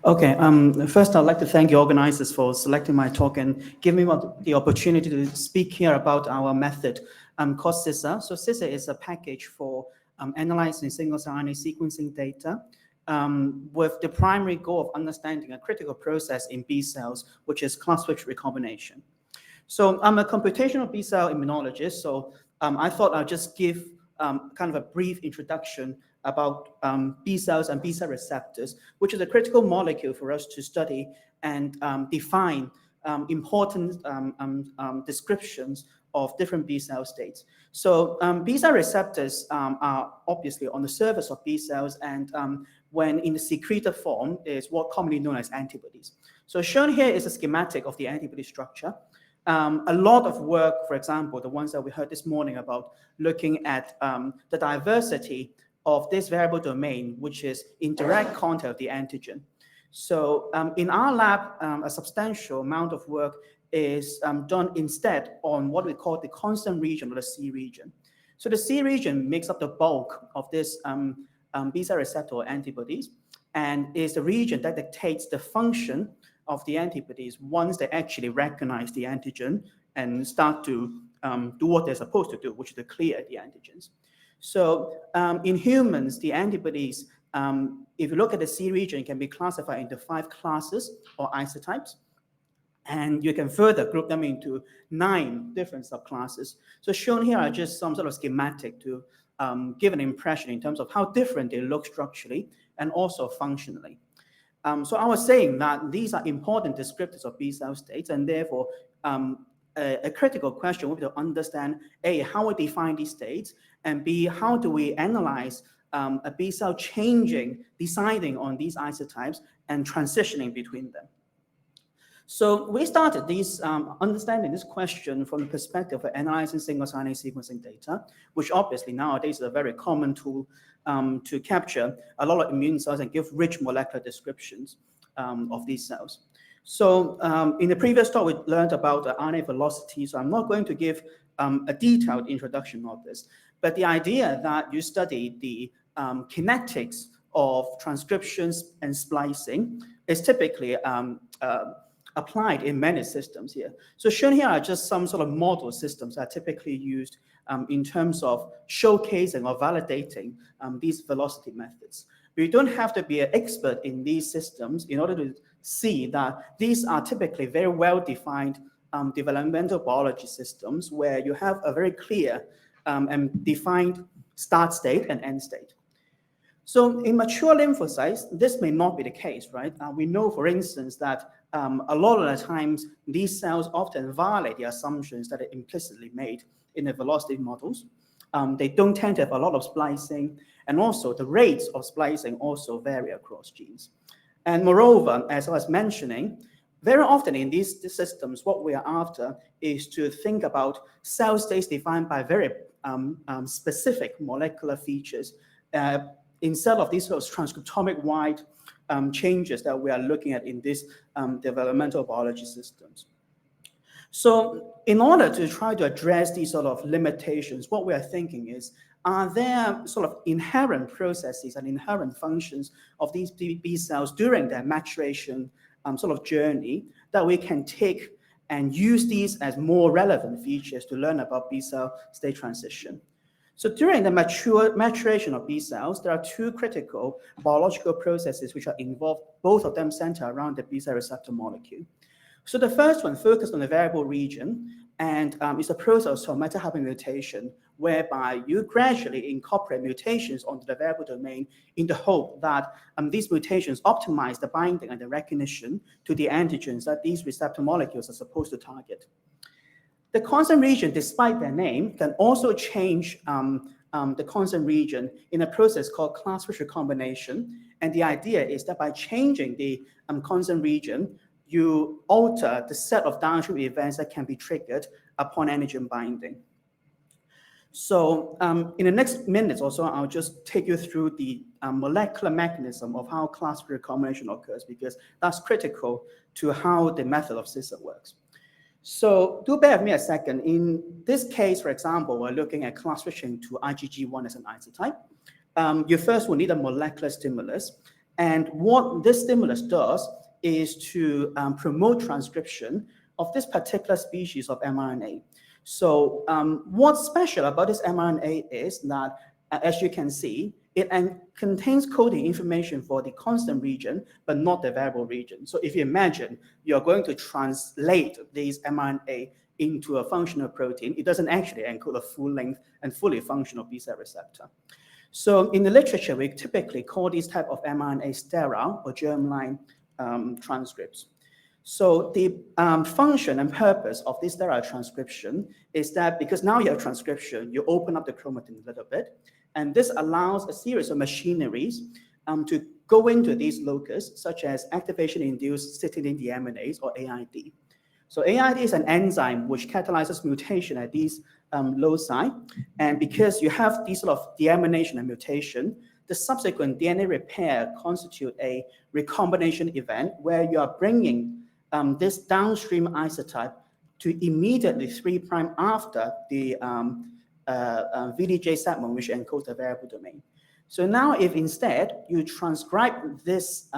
Okay, first I'd like to thank the organizers for selecting my talk and giving me the opportunity to speak here about our method called CSI. So CSI is a package for analyzing single-cell RNA sequencing data with the primary goal of understanding a critical process in B cells, which is class switch recombination. So I'm a computational B cell immunologist, so I thought I'd just give kind of a brief introduction about B cells and B cell receptors, which is a critical molecule for us to study and define important descriptions of different B cell states. So B cell receptors are obviously on the surface of B cells, and when in the secreted form is what commonly known as antibodies. So shown here is a schematic of the antibody structure. A lot of work, for example, the ones that we heard this morning about looking at the diversity of this variable domain, which is in direct contact with the antigen. So in our lab, a substantial amount of work is done instead on what we call the constant region, or the C region. So the C region makes up the bulk of this B cell receptor antibodies, and is the region that dictates the function of the antibodies once they actually recognize the antigen and start to do what they're supposed to do, which is to clear the antigens. So in humans, the antibodies, if you look at the C region, can be classified into 5 classes or isotypes. And you can further group them into 9 different subclasses. So shown here are just some sort of schematic to give an impression in terms of how different they look structurally and also functionally. So I was saying that these are important descriptors of B cell states, and therefore a critical question would be to understand A, how we define these states, and B, how do we analyze a B cell changing, deciding on these isotypes and transitioning between them. So we started these understanding this question from the perspective of analyzing single-cell RNA sequencing data, which obviously nowadays is a very common tool to capture a lot of immune cells and give rich molecular descriptions of these cells. So in the previous talk, we learned about the RNA velocity, so I'm not going to give a detailed introduction of this, but the idea that you study the kinetics of transcriptions and splicing is typically applied in many systems here. So shown here are just some sort of model systems that are typically used in terms of showcasing or validating these velocity methods. You don't have to be an expert in these systems in order to see that these are typically very well-defined developmental biology systems where you have a very clear and defined start state and end state. So in mature lymphocytes, this may not be the case, right? We know, for instance, that a lot of the times these cells often violate the assumptions that are implicitly made in the velocity models. They don't tend to have a lot of splicing, and also the rates of splicing also vary across genes. And moreover, as I was mentioning, very often in these systems, what we are after is to think about cell states defined by very specific molecular features instead of these sort of transcriptomic-wide changes that we are looking at in these developmental biology systems. So in order to try to address these sort of limitations, what we are thinking is, are there sort of inherent processes and inherent functions of these B cells during their maturation sort of journey that we can take and use these as more relevant features to learn about B cell state transition? So during the maturation of B cells, there are 2 critical biological processes which are involved, both of them center around the B cell receptor molecule. So the first one focused on the variable region, and it's a process of metahypermutation, whereby you gradually incorporate mutations onto the variable domain in the hope that these mutations optimize the binding and the recognition to the antigens that these receptor molecules are supposed to target. The constant region, despite their name, can also change the constant region in a process called class switch recombination. And the idea is that by changing the constant region, you alter the set of downstream events that can be triggered upon antigen binding. So in the next minutes or so, I'll just take you through the molecular mechanism of how class switch recombination occurs, because that's critical to how the method of CSI works. So do bear with me a second. In this case, for example, we're looking at class switching to IgG1 as an isotype. You first will need a molecular stimulus. And what this stimulus does is to promote transcription of this particular species of mRNA. So what's special about this mRNA is that, as you can see, it contains coding information for the constant region, but not the variable region. So if you imagine you're going to translate these mRNA into a functional protein, it doesn't actually encode a full-length and fully functional B-cell receptor. So in the literature, we typically call these type of mRNA sterile or germline transcripts. So the function and purpose of this sterile transcription is that because now you have transcription, you open up the chromatin a little bit, and this allows a series of machineries to go into these locus, such as activation-induced cytidine deaminase, or AID. So AID is an enzyme which catalyzes mutation at these loci, and because you have these sort of deamination and mutation, the subsequent DNA repair constitute a recombination event where you are bringing this downstream isotype to immediately 3' after the VDJ segment, which encodes the variable domain. So now if instead you transcribe this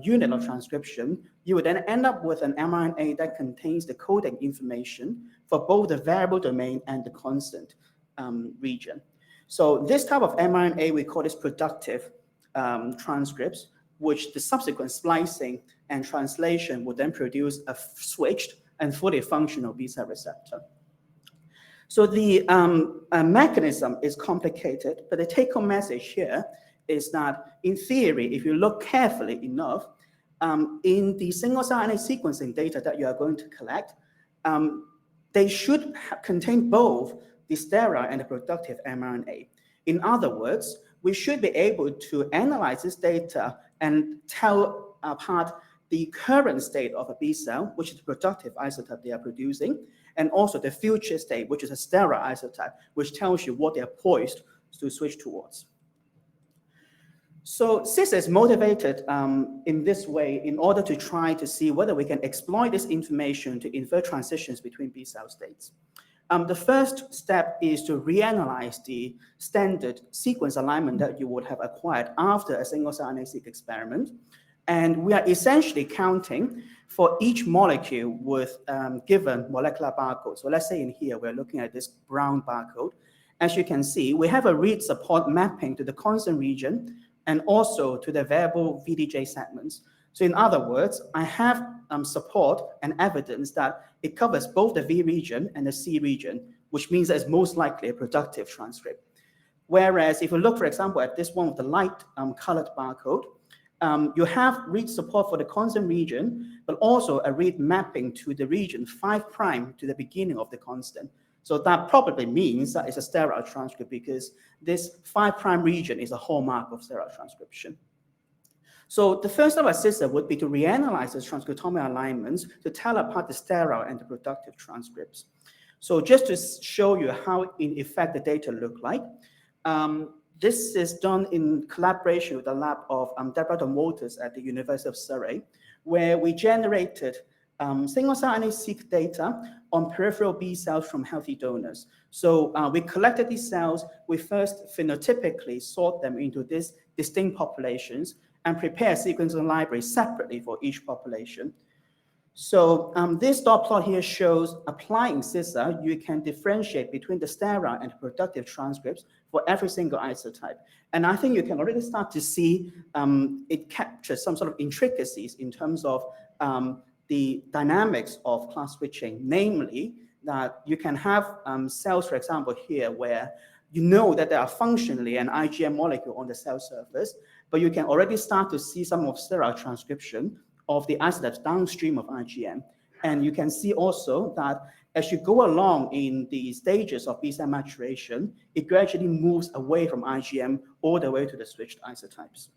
unit of transcription, you would then end up with an mRNA that contains the coding information for both the variable domain and the constant region. So this type of mRNA, we call this productive transcripts, which the subsequent splicing and translation would then produce a switched and fully functional B-cell receptor. So the mechanism is complicated, but the take-home message here is that, in theory, if you look carefully enough, in the single-cell RNA sequencing data that you are going to collect, they should contain both the sterile and the productive mRNA. In other words, we should be able to analyze this data and tell apart the current state of a B cell, which is the productive isotype they are producing, and also the future state, which is a sterile isotype, which tells you what they are poised to switch towards. So CSI is motivated in this way in order to try to see whether we can exploit this information to infer transitions between B cell states. The first step is to reanalyze the standard sequence alignment that you would have acquired after a single-cell RNA-seq experiment. And we are essentially counting for each molecule with given molecular barcode. So let's say in here, we're looking at this brown barcode. As you can see, we have a read support mapping to the constant region and also to the variable VDJ segments. So in other words, I have support and evidence that it covers both the V region and the C region, which means that it's most likely a productive transcript. Whereas if you look, for example, at this one with the light colored barcode, you have read support for the constant region, but also a read mapping to the region 5' to the beginning of the constant. So that probably means that it's a sterile transcript because this 5' region is a hallmark of sterile transcription. So the first step of CSI would be to reanalyze the transcriptomic alignments to tell apart the sterile and the productive transcripts. So just to show you how, in effect, the data look like, this is done in collaboration with the lab of Deborah Walters at the University of Surrey, where we generated single-cell RNA-seq data on peripheral B cells from healthy donors. So we collected these cells, we first phenotypically sort them into these distinct populations and prepare sequencing libraries separately for each population. So this dot plot here shows applying CSI, you can differentiate between the sterile and productive transcripts for every single isotype. And I think you can already start to see it captures some sort of intricacies in terms of the dynamics of class switching, namely that you can have cells, for example, here where you know that there are functionally an IgM molecule on the cell surface, but you can already start to see some of sterile transcription of the isotopes downstream of IgM. And you can see also that as you go along in the stages of B-cell maturation, it gradually moves away from IgM all the way to the switched isotypes.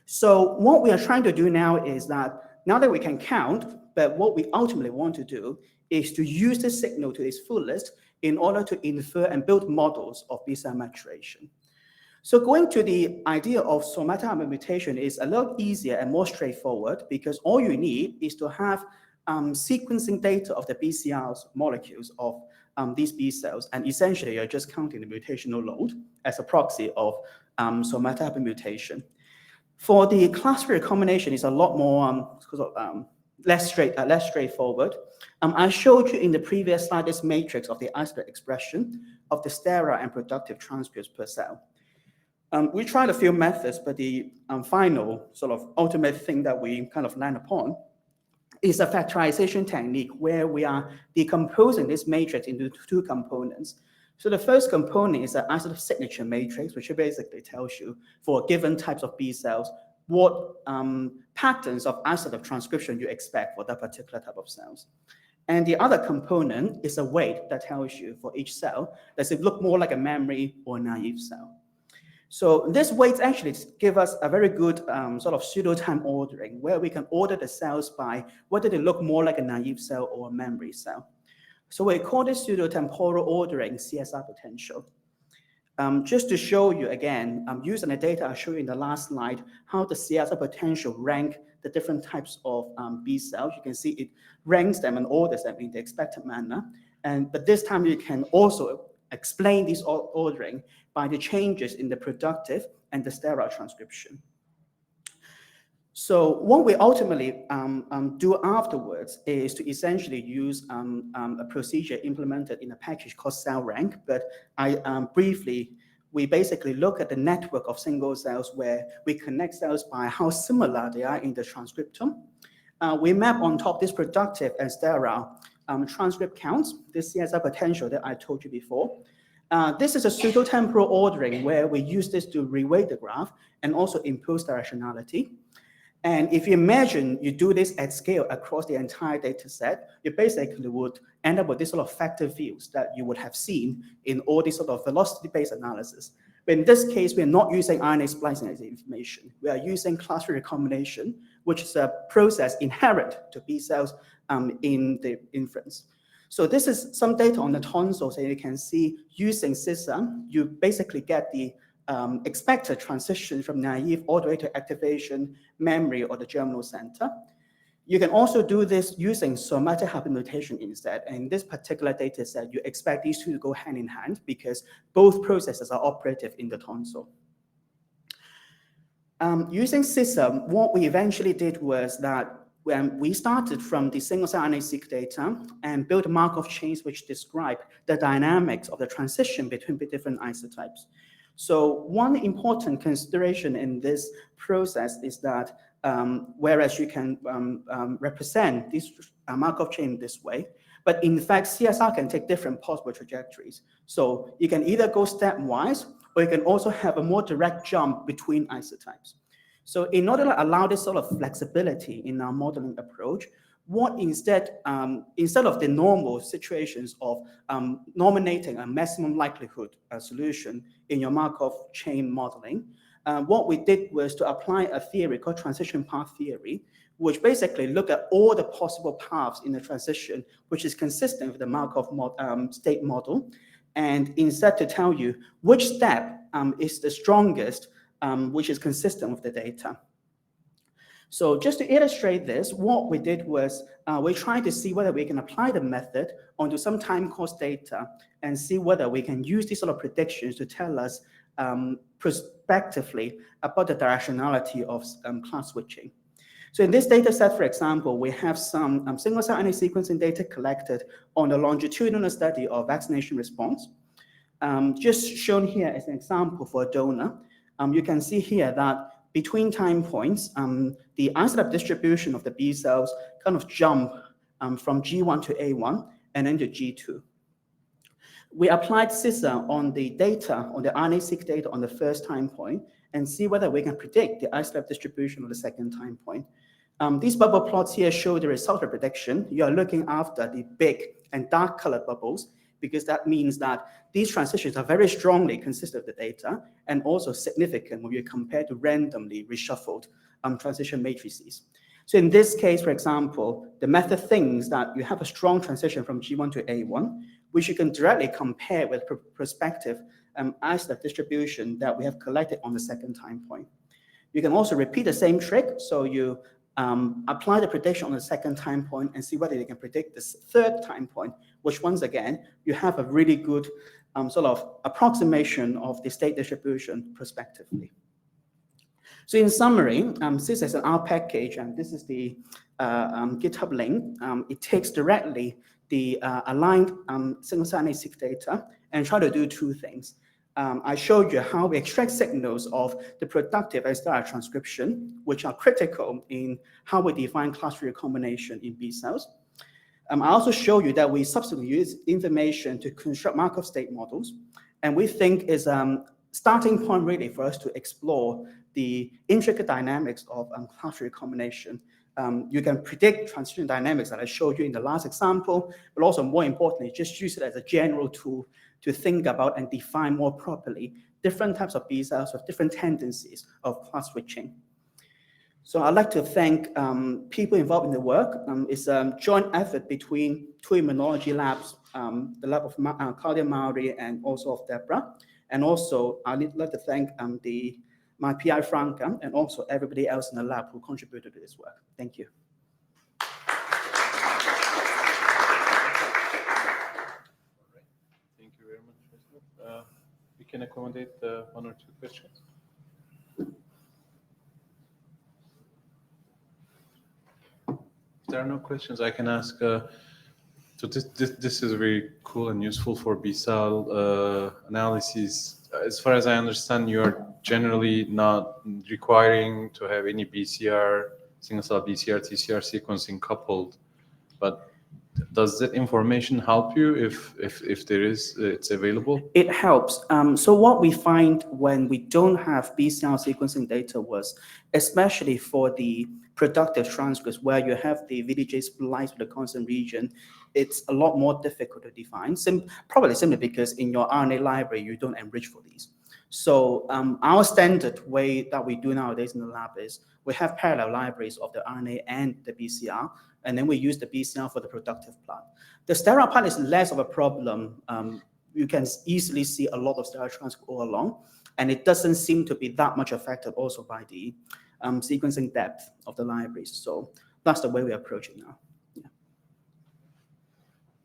So what we are trying to do now is that now that we can count, but what we ultimately want to do is to use the signal to its fullest in order to infer and build models of B-cell maturation. So going to the idea of somatic mutation is a little easier and more straightforward because all you need is to have sequencing data of the BCR's molecules of these B cells, and essentially you're just counting the mutational load as a proxy of somatic mutation. For the cluster recombination, it's a lot more less straightforward. I showed you in the previous slide this matrix of the isolate expression of the sterile and productive transcripts per cell. We tried a few methods, but the final sort of ultimate thing that we kind of land upon is a factorization technique where we are decomposing this matrix into two components. So the first component is an isolate signature matrix, which basically tells you for given types of B cells, what patterns of isolate transcription you expect for that particular type of cells. And the other component is a weight that tells you for each cell, does it look more like a memory or a naive cell? So this weights actually give us a very good sort of pseudo-time ordering where we can order the cells by whether they look more like a naive cell or a memory cell. So we call this pseudo-temporal ordering CSI potential. Just to show you again, using the data I showed you in the last slide, how the CSI potential rank the different types of B cells. You can see it ranks them and orders them in the expected manner. But this time you can also explain this ordering by the changes in the productive and the sterile transcription. So what we ultimately do afterwards is to essentially use a procedure implemented in a package called cell rank. But we basically look at the network of single cells where we connect cells by how similar they are in the transcriptome. We map on top this productive and sterile transcript counts, this CSI potential that I told you before. This is a pseudo-temporal ordering where we use this to reweight the graph and also impose directionality. And if you imagine you do this at scale across the entire data set, you basically would end up with this sort of factor views that you would have seen in all these sort of velocity-based analysis. But in this case, we are not using RNA splicing as the information. We are using cluster recombination, which is a process inherent to B cells in the inference. So this is some data on the tonsils, and you can see using sciCSR, you basically get the expected transition from naive all the way to activation, memory, or the germinal center. You can also do this using somatic hypermutation instead. And in this particular data set, you expect these two to go hand in hand because both processes are operative in the tonsil. Using sciCSR, what we eventually did was that when we started from the single-cell RNA-seq data and built Markov chains which describe the dynamics of the transition between the different isotypes. So one important consideration in this process is that whereas you can represent this Markov chain this way, but in fact, CSR can take different possible trajectories. So you can either go stepwise, or you can also have a more direct jump between isotypes. So in order to allow this sort of flexibility in our modeling approach, what instead of the normal situations of nominating a maximum likelihood solution in your Markov chain modeling, what we did was to apply a theory called transition path theory, which basically look at all the possible paths in the transition, which is consistent with the Markov state model, and instead to tell you which step is the strongest, which is consistent with the data. So just to illustrate this, what we did was we tried to see whether we can apply the method onto some time course data and see whether we can use these sort of predictions to tell us prospectively about the directionality of class switching. So in this data set, for example, we have some single-cell RNA sequencing data collected on the longitudinal study of vaccination response. Just shown here as an example for a donor. You can see here that between time points, the isolate distribution of the B cells kind of jump from G1 to A1 and then to G2. We applied sciCSR on the data, on the RNA-seq data on the first time point and see whether we can predict the isolate distribution of the second time point. These bubble plots here show the result of prediction. You are looking after the big and dark colored bubbles because that means that these transitions are very strongly consistent with the data and also significant when you compare to randomly reshuffled transition matrices. So in this case, for example, the method thinks that you have a strong transition from G1 to A1, which you can directly compare with prospective isolate distribution that we have collected on the second time point. You can also repeat the same trick. So you apply the prediction on the second time point and see whether you can predict this third time point, which once again, you have a really good sort of approximation of the state distribution prospectively. So in summary, CSI is an R package, and this is the GitHub link. It takes directly the aligned single-cell RNA-seq data and try to do two things. I showed you how we extract signals of the productive and sterile transcription, which are critical in how we define class recombination in B cells. I also show you that we subsequently use information to construct Markov state models, and we think is starting point really for us to explore the intricate dynamics of class recombination. You can predict transition dynamics that I showed you in the last example, but also more importantly, just use it as a general tool to think about and define more properly different types of B cells with different tendencies of class switching. So I'd like to thank people involved in the work. It's a joint effort between two immunology labs, the lab of Claudia Mauri and also of Deborah. And also, I'd like to thank my PI Franca and also everybody else in the lab who contributed to this work. Thank you. Thank you very much. We can accommodate one or two questions. If there are no questions, I can ask. So this is very cool and useful for B cell analysis. As far as I understand, you are generally not requiring to have any BCR, single cell BCR, TCR sequencing coupled, but does that information help you if there is, it's available? It helps. So what we find when we don't have BCR sequencing data was, especially for the productive transcripts where you have the VDJ spliced with the constant region, it's a lot more difficult to define, probably simply because in your RNA library, you don't enrich for these. So our standard way that we do nowadays in the lab is we have parallel libraries of the RNA and the BCR, and then we use the BCR for the productive part. The sterile part is less of a problem. You can easily see a lot of sterile transcript all along, and it doesn't seem to be that much affected also by the sequencing depth of the libraries. So that's the way we approach it now.